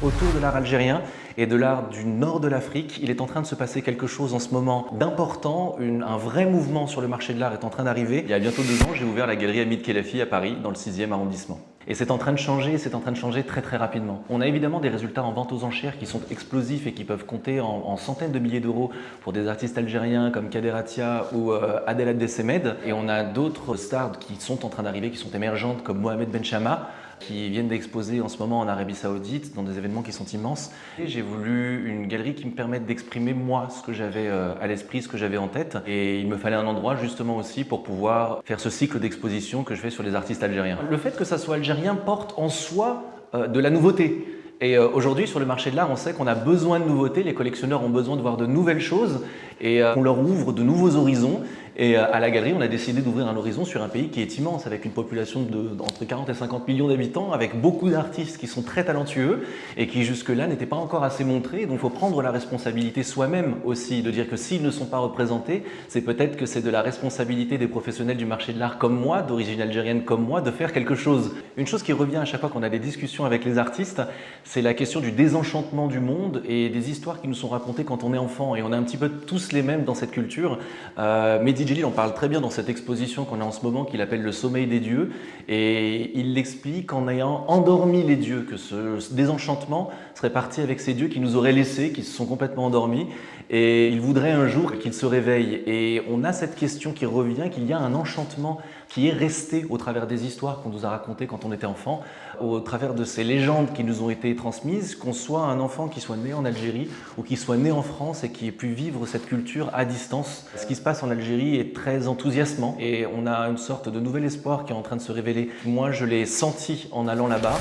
Autour de l'art algérien et de l'art du nord de l'Afrique, il est en train de se passer quelque chose en ce moment d'important. Un vrai mouvement sur le marché de l'art est en train d'arriver. Il y a bientôt 2 ans, j'ai ouvert la galerie Hamid Khelaifi à Paris, dans le 6e arrondissement. Et c'est en train de changer, c'est en train de changer très très rapidement. On a évidemment des résultats en vente aux enchères qui sont explosifs et qui peuvent compter en centaines de milliers d'euros pour des artistes algériens comme Kader Atia ou Adel Abdessemed. Et on a d'autres stars qui sont en train d'arriver, qui sont émergentes comme Mohamed Benchama, qui viennent d'exposer en ce moment en Arabie Saoudite dans des événements qui sont immenses. Et j'ai voulu une galerie qui me permette d'exprimer moi ce que j'avais à l'esprit, ce que j'avais en tête. Et il me fallait un endroit justement aussi pour pouvoir faire ce cycle d'exposition que je fais sur les artistes algériens. Le fait que ça soit algérien porte en soi de la nouveauté. Et aujourd'hui, sur le marché de l'art, on sait qu'on a besoin de nouveautés, les collectionneurs ont besoin de voir de nouvelles choses et on leur ouvre de nouveaux horizons. Et à la galerie, on a décidé d'ouvrir un horizon sur un pays qui est immense, avec une population entre 40 et 50 millions d'habitants, avec beaucoup d'artistes qui sont très talentueux et qui jusque-là n'étaient pas encore assez montrés. Donc il faut prendre la responsabilité soi-même aussi, de dire que s'ils ne sont pas représentés, c'est peut-être que c'est de la responsabilité des professionnels du marché de l'art comme moi, d'origine algérienne comme moi, de faire quelque chose. Une chose qui revient à chaque fois qu'on a des discussions avec les artistes, c'est la question du désenchantement du monde et des histoires qui nous sont racontées quand on est enfant. Et on est un petit peu tous les mêmes dans cette culture. Mehdi Djelil en parle très bien dans cette exposition qu'on a en ce moment qu'il appelle le sommeil des dieux, et il l'explique en ayant endormi les dieux, que ce désenchantement serait parti avec ces dieux qui nous auraient laissés, qui se sont complètement endormis, et il voudrait un jour qu'ils se réveillent. Et on a cette question qui revient, qu'il y a un enchantement qui est resté au travers des histoires qu'on nous a racontées quand on était enfant, au travers de ces légendes qui nous ont été transmises, qu'on soit un enfant qui soit né en Algérie ou qui soit né en France et qui ait pu vivre cette culture à distance. Ce qui se passe en Algérie est très enthousiasmant et on a une sorte de nouvel espoir qui est en train de se révéler. Moi, je l'ai senti en allant là-bas.